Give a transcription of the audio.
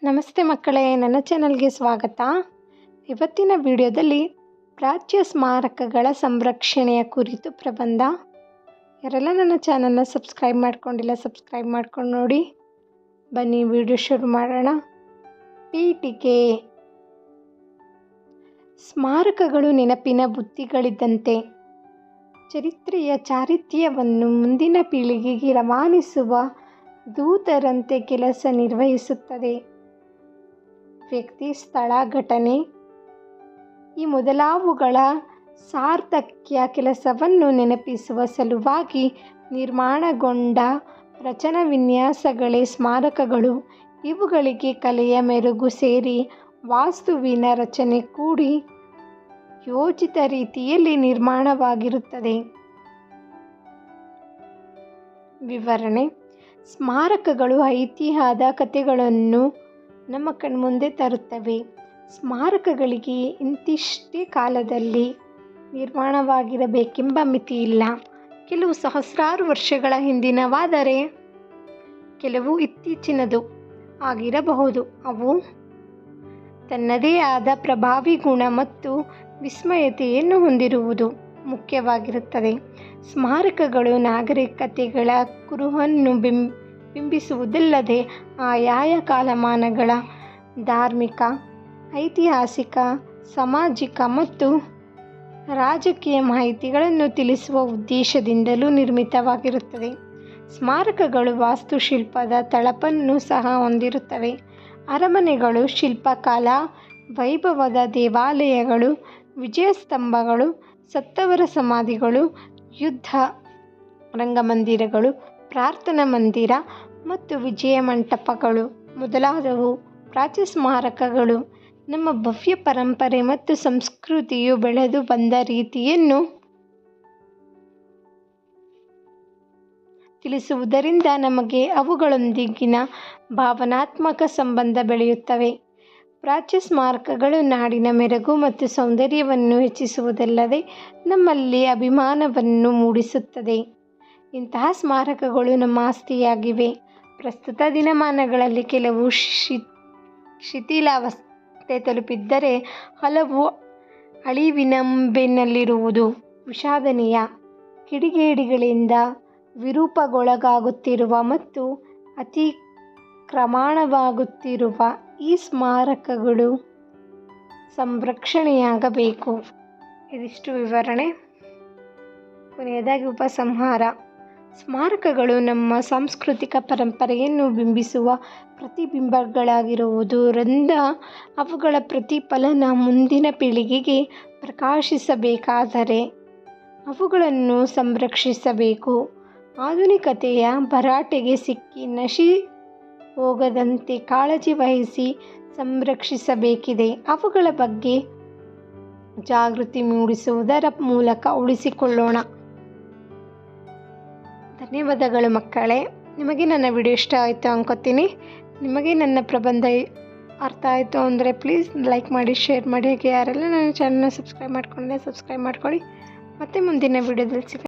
ನಮಸ್ತೆ ಮಕ್ಕಳೇ, ನನ್ನ ಚಾನಲ್ಗೆ ಸ್ವಾಗತ. ಇವತ್ತಿನ ವಿಡಿಯೋದಲ್ಲಿ ಪ್ರಾಚ್ಯ ಸ್ಮಾರಕಗಳ ಸಂರಕ್ಷಣೆಯ ಕುರಿತು ಪ್ರಬಂಧ. ಯಾರೆಲ್ಲ ನನ್ನ ಚಾನಲ್ನ ಸಬ್ಸ್ಕ್ರೈಬ್ ಮಾಡ್ಕೊಂಡಿಲ್ಲ ಸಬ್ಸ್ಕ್ರೈಬ್ ಮಾಡ್ಕೊಂಡು ನೋಡಿ. ಬನ್ನಿ ವಿಡಿಯೋ ಶುರು ಮಾಡೋಣ. ಪೀಠಿಕೆ. ಸ್ಮಾರಕಗಳು ನೆನಪಿನ ಬುತ್ತಿಗಳಿದ್ದಂತೆ ಚರಿತ್ರೆಯ ಚಾರಿತ್ರ್ಯವನ್ನು ಮುಂದಿನ ಪೀಳಿಗೆಗೆ ರವಾನಿಸುವ ದೂತರಂತೆ ಕೆಲಸ ನಿರ್ವಹಿಸುತ್ತದೆ. ವ್ಯಕ್ತಿ, ಸ್ಥಳ, ಘಟನೆ ಈ ಮೊದಲಾವುಗಳ ಸಾರ್ಥಕ್ಯ ಕೆಲಸವನ್ನು ನೆನಪಿಸುವ ಸಲುವಾಗಿ ನಿರ್ಮಾಣಗೊಂಡ ರಚನಾ ವಿನ್ಯಾಸಗಳೇ ಸ್ಮಾರಕಗಳು. ಇವುಗಳಿಗೆ ಕಲೆಯ ಮೆರುಗು ಸೇರಿ ವಾಸ್ತುವಿನ ರಚನೆ ಕೂಡಿ ಯೋಜಿತ ರೀತಿಯಲ್ಲಿ ನಿರ್ಮಾಣವಾಗಿರುತ್ತದೆ. ವಿವರಣೆ. ಸ್ಮಾರಕಗಳು ಐತಿಹ್ಯದ ಕಥೆಗಳನ್ನು ನಮ್ಮ ಕಣ್ಮುಂದೆ ತರುತ್ತವೆ. ಸ್ಮಾರಕಗಳಿಗೆ ಇಂತಿಷ್ಟೇ ಕಾಲದಲ್ಲಿ ನಿರ್ಮಾಣವಾಗಿರಬೇಕೆಂಬ ಮಿತಿಯಿಲ್ಲ. ಕೆಲವು ಸಹಸ್ರಾರು ವರ್ಷಗಳ ಹಿಂದಿನವಾದರೆ ಕೆಲವು ಇತ್ತೀಚಿನದು ಆಗಿರಬಹುದು. ಅವು ತನ್ನದೇ ಆದ ಪ್ರಭಾವಿ ಗುಣ ಮತ್ತು ವಿಸ್ಮಯತೆಯನ್ನು ಹೊಂದಿರುವುದು ಮುಖ್ಯವಾಗಿರುತ್ತದೆ. ಸ್ಮಾರಕಗಳು ನಾಗರಿಕತೆಗಳ ಕುರುಹನ್ನು ಬಿಂಬಿಸುವುದಲ್ಲದೆ ಆಯಾಯ ಕಾಲಮಾನಗಳ ಧಾರ್ಮಿಕ, ಐತಿಹಾಸಿಕ, ಸಾಮಾಜಿಕ ಮತ್ತು ರಾಜಕೀಯ ಮಾಹಿತಿಗಳನ್ನು ತಿಳಿಸುವ ಉದ್ದೇಶದಿಂದಲೂ ನಿರ್ಮಿತವಾಗಿರುತ್ತದೆ. ಸ್ಮಾರಕಗಳು ವಾಸ್ತುಶಿಲ್ಪದ ತಳಪನ್ನು ಸಹ ಹೊಂದಿರುತ್ತವೆ. ಅರಮನೆಗಳು, ಶಿಲ್ಪಕಲಾ ವೈಭವದ ದೇವಾಲಯಗಳು, ವಿಜಯಸ್ತಂಭಗಳು, ಸತ್ತವರ ಸಮಾಧಿಗಳು, ಯುದ್ಧ ರಂಗಮಂದಿರಗಳು, ಪ್ರಾರ್ಥನಾ ಮಂದಿರ ಮತ್ತು ವಿಜಯ ಮಂಟಪಗಳು ಮೊದಲಾದವು ಪ್ರಾಚ್ಯ ಸ್ಮಾರಕಗಳು. ನಮ್ಮ ಭವ್ಯ ಪರಂಪರೆ ಮತ್ತು ಸಂಸ್ಕೃತಿಯು ಬೆಳೆದು ಬಂದ ರೀತಿಯನ್ನು ತಿಳಿಸುವುದರಿಂದ ನಮಗೆ ಅವುಗಳೊಂದಿಗಿನ ಭಾವನಾತ್ಮಕ ಸಂಬಂಧ ಬೆಳೆಯುತ್ತವೆ. ಪ್ರಾಚ್ಯ ಸ್ಮಾರಕಗಳು ನಾಡಿನ ಮೆರುಗು ಮತ್ತು ಸೌಂದರ್ಯವನ್ನು ಹೆಚ್ಚಿಸುವುದಲ್ಲದೆ ನಮ್ಮಲ್ಲಿ ಅಭಿಮಾನವನ್ನು ಮೂಡಿಸುತ್ತದೆ. ಇಂತಹ ಸ್ಮಾರಕಗಳು ನಮ್ಮ ಆಸ್ತಿಯಾಗಿವೆ. ಪ್ರಸ್ತುತ ದಿನಮಾನಗಳಲ್ಲಿ ಕೆಲವು ಶಿಥಿಲಾವಸ್ಥೆ ತಲುಪಿದ್ದರೆ ಹಲವು ಅಳಿವಿನಂಬೇನಲ್ಲಿರುವುದು ವಿಷಾದನೀಯ. ಕಿಡಿಗೇಡಿಗಳಿಂದ ವಿರೂಪಗೊಳಗಾಗುತ್ತಿರುವ ಮತ್ತು ಅತಿಕ್ರಮಣವಾಗುತ್ತಿರುವ ಈ ಸ್ಮಾರಕಗಳು ಸಂರಕ್ಷಣೆಯಾಗಬೇಕು. ಇದಿಷ್ಟು ವಿವರಣೆ. ಕೊನೆಯದಾಗಿ ಉಪಸಂಹಾರ. ಸ್ಮಾರಕಗಳು ನಮ್ಮ ಸಾಂಸ್ಕೃತಿಕ ಪರಂಪರೆಯನ್ನು ಬಿಂಬಿಸುವ ಪ್ರತಿಬಿಂಬಗಳಾಗಿರುವುದರಿಂದ ಅವುಗಳ ಪ್ರತಿಫಲನ ಮುಂದಿನ ಪೀಳಿಗೆಗೆ ಪ್ರಕಾಶಿಸಬೇಕಾದರೆ ಅವುಗಳನ್ನು ಸಂರಕ್ಷಿಸಬೇಕು. ಆಧುನಿಕತೆಯ ಭರಾಟೆಗೆ ಸಿಕ್ಕಿ ನಶಿ ಹೋಗದಂತೆ ಕಾಳಜಿ ವಹಿಸಿ ಸಂರಕ್ಷಿಸಬೇಕಿದೆ. ಅವುಗಳ ಬಗ್ಗೆ ಜಾಗೃತಿ ಮೂಡಿಸುವುದರ ಮೂಲಕ ಉಳಿಸಿಕೊಳ್ಳೋಣ. ಧನ್ಯವಾದಗಳು ಮಕ್ಕಳೇ. ನಿಮಗೆ ನನ್ನ ವಿಡಿಯೋ ಇಷ್ಟ ಆಯಿತು ಅನ್ಕೋತೀನಿ. ನಿಮಗೆ ನನ್ನ ಪ್ರಬಂಧ ಅರ್ಥ ಆಯಿತು ಅಂದರೆ ಪ್ಲೀಸ್ ಲೈಕ್ ಮಾಡಿ, ಶೇರ್ ಮಾಡಿ. ಹಾಗೆ ಯಾರೆಲ್ಲ ನನ್ನ ಚಾನಲ್ನ ಸಬ್ಸ್ಕ್ರೈಬ್ ಮಾಡ್ಕೊಂಡಿಲ್ಲ ಸಬ್ಸ್ಕ್ರೈಬ್ ಮಾಡ್ಕೊಳ್ಳಿ. ಮತ್ತೆ ಮುಂದಿನ ವಿಡಿಯೋದಲ್ಲಿ ಸಿಗೋಣ.